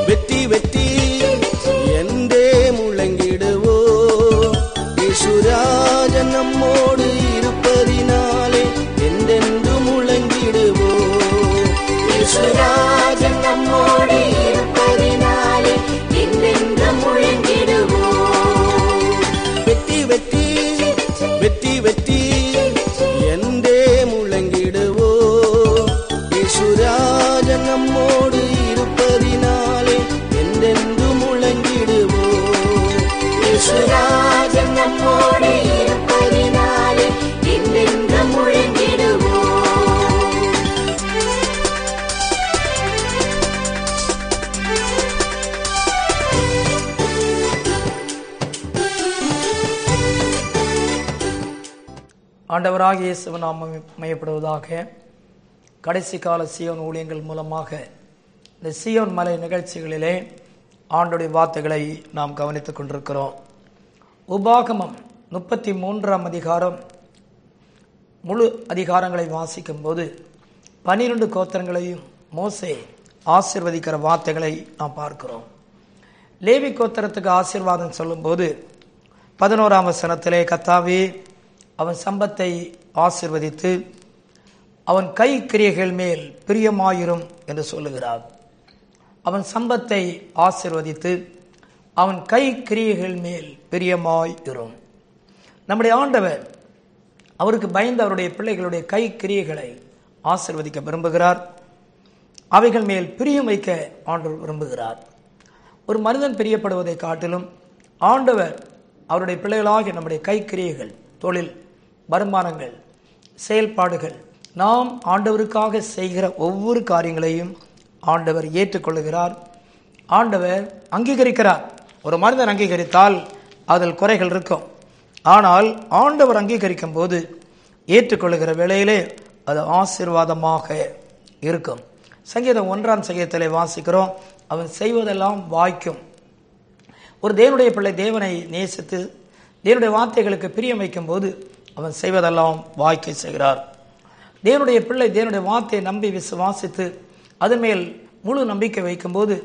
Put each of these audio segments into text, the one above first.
வெற்றி வெற்றி என்றே முழங்கிடுவோ. இயேசுராஜன் நம்மோடு இருப்பதினாலே என்றென்று முழங்கிடுவோ. இயேசுராஜன் நம்மோடு இருப்பதினாலே என்றென்று முழங்கிடுவோ. வெற்றி வெற்றி வெற்றி வெற்றி என்றே முழங்கிடுவோ. இயேசுராஜன் நம்மோடு இருப்பதினாலே என்றென்று முழங்கிடுவோ. இயேசுராஜன் நம்மோடு இருப்பதினாலே என்றென்று முழங்கிடுவோ. ஆண்டவராகிய இயேசு நாமம் மகிமைப்படுவதாக. கடைசி கால சீயோன் ஊழியங்கள் மூலமாக இந்த சீயோன் மலை நிகழ்ச்சிகளிலே ஆண்டோடைய வார்த்தைகளை நாம் கவனித்துக் கொண்டிருக்கிறோம். உபாகமம் 33ஆம் அதிகாரம் முழு அதிகாரங்களை வாசிக்கும் போது 12 கோத்திரங்களையும் மோசே ஆசீர்வதிக்கிற வார்த்தைகளை நாம் பார்க்கிறோம். லேவி கோத்திரத்துக்கு ஆசீர்வாதம் சொல்லும்போது 11ஆம் வசனத்திலே கர்த்தாவே அவன் சம்பத்தை ஆசீர்வதித்து அவன் கை கிரியைகள் மேல் பிரியமாயிரும் என்று சொல்லுகிறார். அவன் சம்பத்தை ஆசீர்வதித்து அவன் கை கிரியைகள் மேல் பிரியமாயிரும். நம்முடைய ஆண்டவர் அவருக்கு பயந்து அவருடைய பிள்ளைகளுடைய கை கிரியைகளை ஆசீர்வதிக்க விரும்புகிறார். அவைகள் மேல் பிரியம் வைக்க ஆண்டவர் விரும்புகிறார். ஒரு மனிதன் பிரியப்படுவதை காட்டிலும் ஆண்டவர் அவருடைய பிள்ளைகளாகிய நம்முடைய கை கிரியைகள், தொழில், வருமானங்கள், செயல்பாடுகள், நாம் ஆண்டவருக்காக செய்கிற ஒவ்வொரு காரியங்களையும் ஆண்டவர் ஏற்றுக்கொள்ளுகிறார். ஆண்டவர் அங்கீகரிக்கிறார். ஒரு மனிதன் அங்கீகரித்தால் அதில் குறைகள் இருக்கும். ஆனால் ஆண்டவர் அங்கீகரிக்கும் போது ஏற்றுக்கொள்ளுகிற வேளையிலே அது ஆசீர்வாதமாக இருக்கும். சங்கீதம் 1ஆம் சங்கீதத்திலே வாசிக்கிறோம், அவன் செய்வதெல்லாம் வாய்க்கும். ஒரு தேவனுடைய பிள்ளை தேவனை நேசித்து தேவனுடைய வார்த்தைகளுக்கு பிரியம் வைக்கும் போது அவன் செய்வதெல்லாம் வாய்க்க செய்கிறார். தேவனுடைய பிள்ளை தேவனுடைய வார்த்தையை நம்பி விசுவாசித்து அதன் மேல் முழு நம்பிக்கை வைக்கும் போது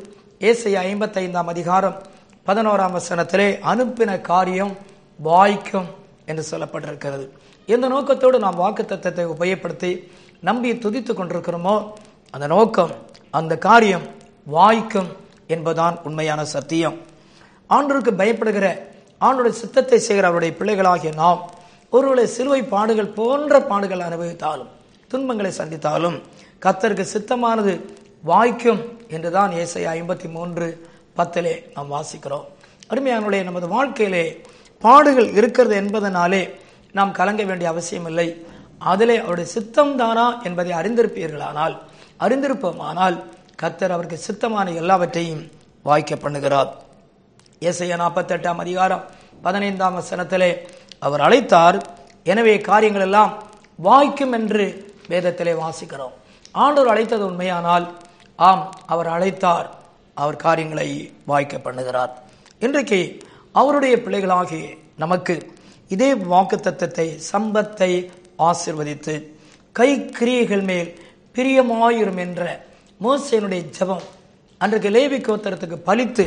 ஏசாயா 55ஆம் அதிகாரம் 11ஆம் வசனத்திலே அனுப்பின காரியம் வாய்க்கும் என்று சொல்லப்பட்டிருக்கிறது. எந்த நோக்கத்தோடு நாம் வாக்குத்தத்தத்தை உபயோகப்படுத்தி நம்பி துதித்துக் கொண்டிருக்கிறோமோ அந்த நோக்கம், அந்த காரியம் வாய்க்கும் என்பதுதான் உண்மையான சத்தியம். ஆண்டவருக்கு பயப்படுகிற ஆண்டவருடைய சித்தத்தை செய்கிற அவருடைய பிள்ளைகளாகிய நாம் ஒருவேளை சிலுவை பாடுகள் போன்ற பாடுகள் அனுபவித்தாலும் துன்பங்களை சந்தித்தாலும் கர்த்தருக்கு சித்தமானது வாய்க்கும் என்றுதான் ஏசாயா 53:10 நாம் வாசிக்கிறோம். அருமையானவர்களே, நமது வாழ்க்கையிலே பாடுகள் இருக்கிறது என்பதனாலே நாம் கலங்க வேண்டிய அவசியம் இல்லை. அதிலே அவருடைய சித்தம் தானா என்பதை அறிந்திருப்போமானால் கர்த்தர் அவருக்கு சித்தமான எல்லாவற்றையும் வாய்க்க பண்ணுகிறார். ஏசாயா 48ஆம் அதிகாரம் 15ஆம் வசனத்திலே அவர் அழைத்தார், எனவே காரியங்கள் எல்லாம் வாய்க்கும் என்று வேதத்திலே வாசிக்கிறோம். ஆண்டவர் அழைத்தது உண்மையானால் ஆம், அவர் அழைத்தார், அவர் காரியங்களை வாய்க்க பண்ணுகிறார். இன்றைக்கு அவருடைய பிள்ளைகளாகிய நமக்கு இதே வாக்குத்தத்தத்தை, சம்பத்தை ஆசீர்வதித்து கை கிரியைகள் மேல் பிரியமாயிரும் என்ற மோசேயினுடைய ஜெபம் அன்றைக்கு லேவி கோத்திரத்துக்கு பலித்து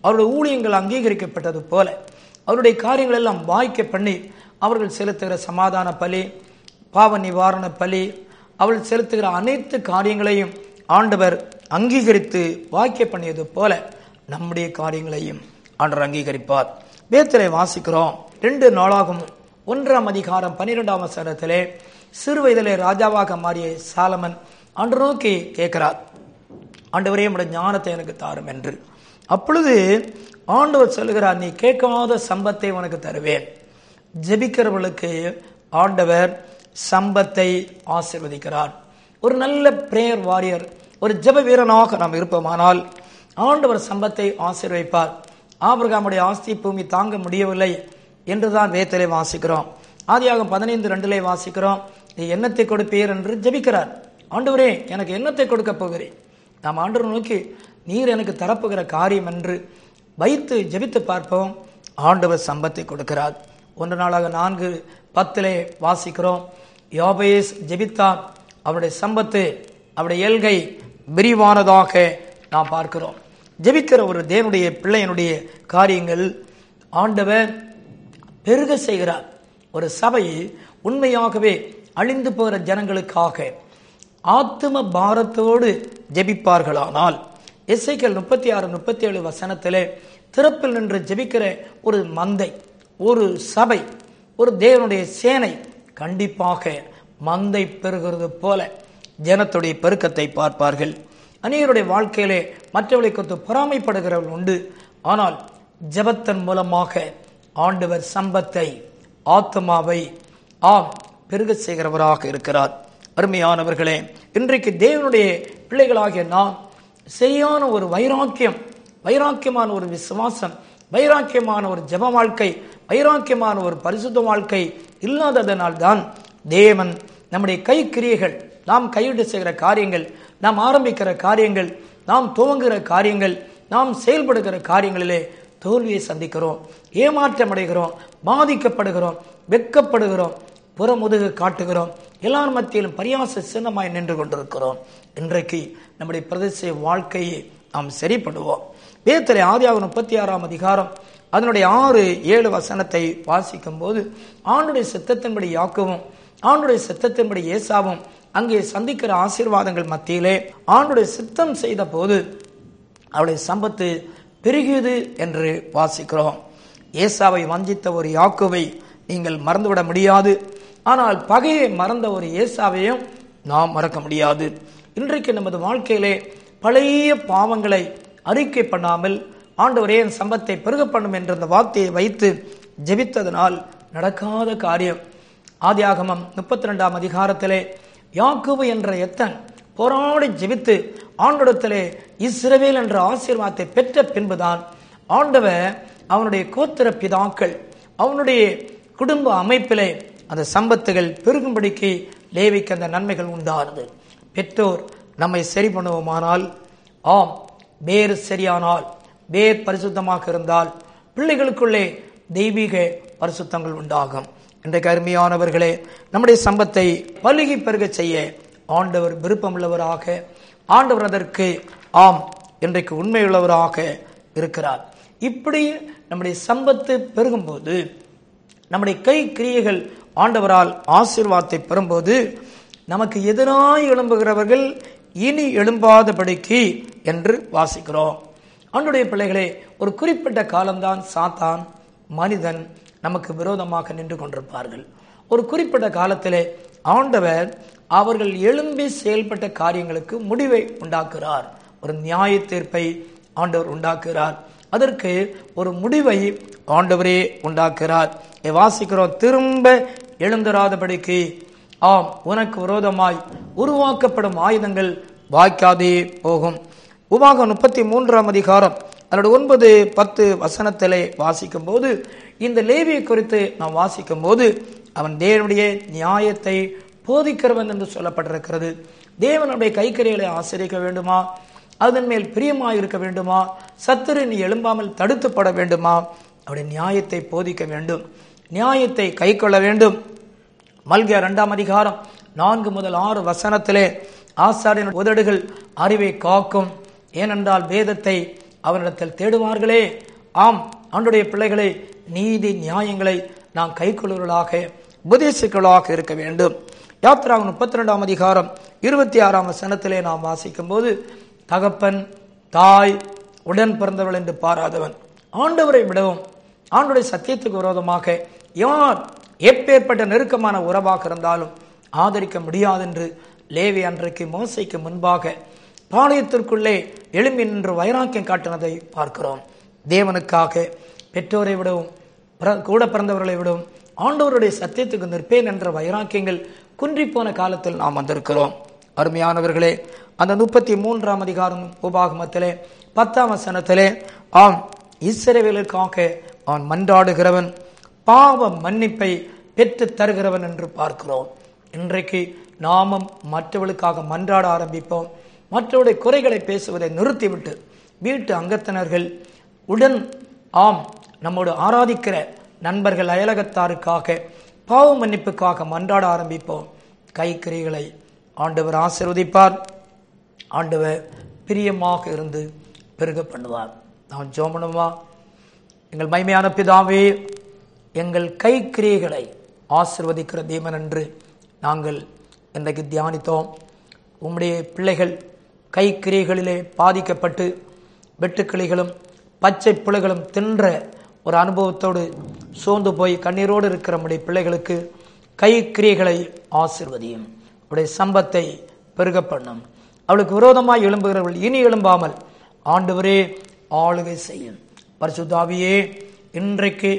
அவருடைய ஊழியங்கள் அங்கீகரிக்கப்பட்டது போல அவருடைய காரியங்கள் எல்லாம் வாய்க்க பண்ணி அவர்கள் செலுத்துகிற சமாதான பலி, பாவ நிவாரண பலி, அவர்கள் செலுத்துகிற அனைத்து காரியங்களையும் ஆண்டவர் அங்கீகரித்து வாய்க்க பண்ணியது போல நம்முடைய காரியங்களையும் ஆண்டவர் அங்கீகரிப்பார். வேதத்திலே வாசிக்கிறோம், 2 நாளாகமம் 1ஆம் அதிகாரம் 12ஆம் வசனத்திலே சிறு வயதிலே ராஜாவாக மாறிய சாலமன் ஆண்டவரை நோக்கி கேட்கிறார், ஆண்டவரே உம்முடைய ஞானத்தை எனக்கு தாரும் என்று. அப்பொழுது ஆண்டவர் சொல்லுகிறார், நீ கேட்காத சம்பத்தை உனக்கு தருவேன். ஜெபிக்கிறவர்களுக்கு ஆண்டவர் சம்பத்தை ஆசீர்வதிக்கிறார். ஒரு நல்ல பிரேயர் வாரியர், ஒரு ஜெப வீரனாக நாம் இருப்போமானால் ஆண்டவர் சம்பத்தை ஆசீர்வதிப்பார். ஆபிரகாமுடைய ஆஸ்தி பூமி தாங்க முடியவில்லை என்றுதான் வேதத்திலே வாசிக்கிறோம். ஆதியாகமம் 15:2 வாசிக்கிறோம், நீ என்னத்தை கொடுப்பீர் என்று ஜெபிக்கிறார். ஆண்டவரே எனக்கு என்னத்தை கொடுக்க போகிறேன்? நாம் ஆண்டவரை நோக்கி நீர் எனக்கு தரப்புகிற காரியம் என்று வைத்து ஜெபித்து பார்ப்போம். ஆண்டவர் சம்பத்தை கொடுக்கிறார். 1 நாளாக 4:10 வாசிக்கிறோம், யோபேஸ் ஜெபித்தார், அவருடைய சம்பத்து, அவருடைய எல்கை விரிவானதாக நாம் பார்க்கிறோம். ஜெபிக்கிற ஒரு தேவனுடைய பிள்ளையனுடைய காரியங்கள் ஆண்டவர் பெருக செய்கிறார். ஒரு சபை உண்மையாகவே அழிந்து போகிற ஜனங்களுக்காக ஆத்தும பாரத்தோடு ஜெபிப்பார்களானால், எசேக்கியேல் 36-37 வசனத்திலே திறப்பில் நின்று ஜெபிக்கிற ஒரு மந்தை, ஒரு சபை, ஒரு தேவனுடைய சேனை கண்டிப்பாக மந்தை பெறுகிறது போல ஜனத்துடைய பெருக்கத்தை பார்ப்பார்கள். அநேகருடைய வாழ்க்கையிலே மற்றவர்களை குறித்து பொறாமைப்படுகிறவர்கள் உண்டு. ஆனால் ஜெபத்தின் மூலமாக ஆண்டவர் சம்பத்தை, ஆத்மாவை பெருக செய்கிறவராக இருக்கிறார். அருமையானவர்களே, இன்றைக்கு தேவனுடைய பிள்ளைகளாகிய நாம் சரியான ஒரு வைராக்கியமான ஒரு விசுவாசம், வைராக்கியமான ஒரு ஜெப வாழ்க்கை, வைராக்கியமான ஒரு பரிசுத்த வாழ்க்கை இல்லாததனால் தான் தேவன் நம்முடைய கைக்கிரியைகள், நாம் கையிட்டு செய்கிற காரியங்கள், நாம் ஆரம்பிக்கிற காரியங்கள், நாம் துவங்குகிற காரியங்கள், நாம் செயல்படுகிற காரியங்களிலே தோல்வியை சந்திக்கிறோம், ஏமாற்றம் அடைகிறோம், பாதிக்கப்படுகிறோம், வெட்கப்படுகிறோம், புறமுதுகு காட்டுகிறோம், எல்லார் மத்தியிலும் பரியாச சின்னமாய் நின்று கொண்டிருக்கிறோம். இன்றைக்கு நம்முடைய பிரதேச வாழ்க்கையை நாம் சரிப்படுவோம். வேதத்திலே ஆதியாகமம் 36ஆம் அதிகாரம் அதனுடைய 6-7 வசனத்தை வாசிக்கும் போது, ஆண்டுடைய சித்தத்தின்படி யாக்கோபும் ஆண்டுடைய சித்தத்தின்படி ஏசாவும் அங்கே சந்திக்கிற ஆசீர்வாதங்கள் மத்தியிலே ஆண்டுடைய சித்தம் செய்த போது அவருடைய சம்பத்து பெருகியது என்று வாசிக்கிறோம். ஏசாவை வஞ்சித்த ஒரு யாக்கோபை நீங்கள் மறந்துவிட முடியாது. ஆனால் பகையை மறந்த ஒரு ஏசாவையும் நாம் மறக்க முடியாது. இன்றைக்கு நமது வாழ்க்கையிலே பழைய பாவங்களை அறிக்கை பண்ணாமல் ஆண்டவரே என் சம்பத்தை பெருக பண்ணும் என்ற அந்த வார்த்தையை வைத்து ஜெபித்ததனால் நடக்காத காரியம். ஆதியாகமம் 32ஆம் அதிகாரத்திலே யாக்கோபு என்ற எத்தன் போராடி ஜெபித்து ஆண்டவரிடத்திலே இஸ்ரவேல் என்ற ஆசீர்வாதத்தை பெற்ற பின்புதான் ஆண்டவர் அவனுடைய கோத்திர பிதாக்கள், அவனுடைய குடும்ப அமைப்பிலே அந்த சம்பத்துகள் பெருகும்படிக்கு லேவிக்கு அந்த நன்மைகள் உண்டானது. பெற்றோர் நம்மை சரி பண்ணுவோமானால், வேறு சரியானால், வேர் பரிசுத்தமாக இருந்தால் பிள்ளைகளுக்குள்ளே தெய்வீக பரிசுத்தங்கள் உண்டாகும். இன்றைக்கு அருமையானவர்களே, நம்முடைய சம்பத்தை பலுகி பெருக செய்ய ஆண்டவர் விருப்பமுள்ளவராக, ஆண்டவர் அதற்கு இன்றைக்கு உண்மையுள்ளவராக இருக்கிறார். இப்படி நம்முடைய சம்பத்து பெருகும்போது, நம்முடைய கை கிரியைகள் ஆண்டவரால் ஆசீர்வாதத்தை பெறும்போது, நமக்கு எதிராய் எழும்புகிறவர்கள் இனி எழும்பாதபடிக்கு என்று வாசிக்கிறோம். ஆண்டவருடைய பிள்ளைகளே, ஒரு குறிப்பிட்ட காலம்தான் சாத்தான், மனிதன் நமக்கு விரோதமாக நின்று கொண்டிருப்பார்கள். ஒரு குறிப்பிட்ட காலத்திலே ஆண்டவர் அவர்கள் எழும்பி செயல்பட்ட காரியங்களுக்கு முடிவை உண்டாக்குகிறார். ஒரு நியாய தீர்ப்பை ஆண்டவர் உண்டாக்குகிறார். அதற்கு ஒரு முடிவை ஆண்டவரே உண்டாக்குகிறார். வாசிக்கிறோம், திரும்ப எழுந்தராதபடிக்கு உனக்கு விரோதமாய் உருவாக்கப்படும் ஆயுதங்கள் வாய்க்காதே போகும். உபாகம் 33ஆம் அதிகாரம் அதோட 9-10 வசனத்திலே வாசிக்கும் போது, இந்த லேவியை குறித்து நாம் வாசிக்கும் போது, அவன் தேவனுடைய நியாயத்தை போதிக்கிறவன் என்று சொல்லப்பட்டிருக்கிறது. தேவனுடைய கைக்கரிகளை ஆசிரிக்க வேண்டுமா, அதன் மேல் பிரியமாய் இருக்க வேண்டுமா, சத்துரு எழும்பாமல் தடுத்துப்பட வேண்டுமா, அவருடைய நியாயத்தை போதிக்க வேண்டும், நியாயத்தை கை கொள்ள வேண்டும். மல்கியா 2ஆம் அதிகாரம் 4-6 வசனத்திலே, ஆசாரியன் உதடுகள் அறிவை காக்கும், ஏனென்றால் வேதத்தை அவனிடத்தில் தேடுவார்களே. ஆண்டுடைய பிள்ளைகளை நீதி நியாயங்களை நாம் கை கொள்வர்களாக, உபதேசிக்களாக இருக்க வேண்டும். யாத்திராகமம் 32ஆம் அதிகாரம் 26ஆம் வசனத்திலே நாம் வாசிக்கும் போது, தகப்பன் தாய் உடன் பிறந்தவள் என்று பாராதவன் ஆண்டவரை விடவும் ஆண்டுடைய சத்தியத்துக்கு விரோதமாக யார் எப்பேற்பட்ட நெருக்கமான உறவாக இருந்தாலும் ஆதரிக்க முடியாது என்று லேவி அன்றைக்கு மோசைக்கு முன்பாக பாளையத்திற்குள்ளே எழும்பி நின்று வைராக்கியம் காட்டினதை பார்க்கிறோம். தேவனுக்காக பெற்றோரை விடவும் கூட பிறந்தவர்களை விடவும் ஆண்டவருடைய சத்தியத்துக்கு நிற்பேன் என்ற வைராக்கியங்கள் குன்றிப்போன காலத்தில் நாம் வந்திருக்கிறோம். அருமையானவர்களே, அந்த 33ஆம் அதிகாரம் உபாகமத்திலே 10ஆம் வசனத்திலே, இஸ்ரவேலுக்காக அவன் மன்றாடுகிறவன், பாவ மன்னிப்பை பெற்று தருகிறவன் என்று பார்க்கிறோம். இன்றைக்கு நாமும் மற்றவர்களுக்காக மன்றாட ஆரம்பிப்போம். மற்றவருடைய குறைகளை பேசுவதை நிறுத்திவிட்டு வீட்டு அங்கத்தினர்கள் உடன் நம்மோடு ஆராதிக்கிற நண்பர்கள் அயலகத்தாருக்காக பாவ மன்னிப்புக்காக மன்றாட ஆரம்பிப்போம். கைக்கிரிகளை ஆண்டவர் ஆசீர்வதிப்பார். ஆண்டவர் பிரியமாக இருந்து பெருக பண்ணுவார். நான் ஜெபம் பண்ணுவா. எங்கள் மகிமையான பிதாவே, எங்கள் கை கிரியைகளை ஆசீர்வதிக்கிற தேவன் என்று நாங்கள் இன்றைக்கு தியானித்தோம். உம்முடைய பிள்ளைகள் கை கிரியைகளிலே பாதிக்கப்பட்டு வெட்டுக்கிளிகளும் பச்சை புலைகளும் தின்ற ஒரு அனுபவத்தோடு சோர்ந்து போய் கண்ணீரோடு இருக்கிற நம்முடைய பிள்ளைகளுக்கு கை கிரியைகளை ஆசீர்வதியும். அவருடைய சம்பத்தை பெருக பண்ணும். அவளுக்கு விரோதமாய் எழும்புகிறவர்கள் இனி எழும்பாமல் ஆண்டவரே ஆளுகை செய்யும். பரிசுத்த ஆவியே, இன்றைக்கு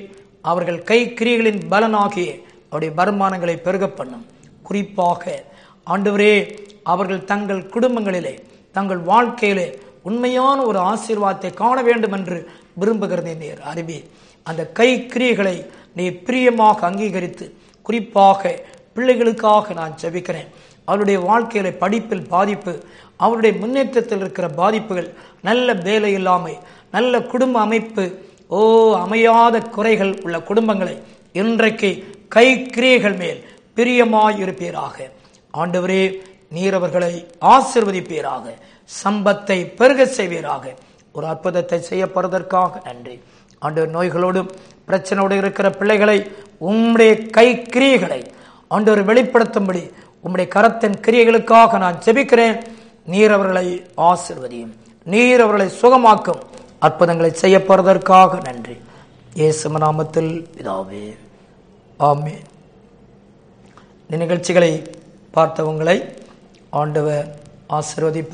அவர்கள் கை கிரியைகளின் பலனாகிய அவருடைய வருமானங்களை பெருக பண்ணும். குறிப்பாக ஆண்டவரே, அவர்கள் தங்கள் குடும்பங்களிலே தங்கள் வாழ்க்கையிலே உண்மையான ஒரு ஆசீர்வாதத்தை காண வேண்டும் என்று விரும்புகிறதே நீர் அறிவி. அந்த கை கிரியைகளை நீ பிரியமாக அங்கீகரித்து, குறிப்பாக பிள்ளைகளுக்காக நான் ஜெபிக்கிறேன். அவருடைய வாழ்க்கையில படிப்பில் பாதிப்பு, அவருடைய முன்னேற்றத்தில் இருக்கிற பாதிப்புகள், நல்ல வேலை இல்லாமை, நல்ல குடும்ப அமைப்பு, அமையாத குறைகள் உள்ள குடும்பங்களை இன்றைக்கு கை கிரியைகள் மேல் பிரியமாய் இருப்பீராக. ஆண்டவரே, நீர் அவர்களை ஆசீர்வதிப்பீராக, சம்பத்தை பெருக செய்வீராக. ஒரு அற்புதத்தை செய்யப்படுவதற்காக நன்றி. ஆண்டவர், நோய்களோடும் பிரச்சனையோடு இருக்கிற பிள்ளைகளை உம்முடைய கை கிரியைகளை ஆண்டவர் வெளிப்படுத்தும்படி உம்முடைய கரத்தின் கிரியைகளுக்காக நான் ஜெபிக்கிறேன். நீர் அவர்களை ஆசீர்வதியும், நீர் அவர்களை சுகமாக்கும் அற்புதங்களை செய்யப்படுவதற்காக நன்றி. இயேசு நாமத்தில் பிதாவே, ஆமென். இந்த நிகழ்ச்சிகளை பார்த்தவங்களை ஆண்டவர் ஆசீர்வதிப்பார்.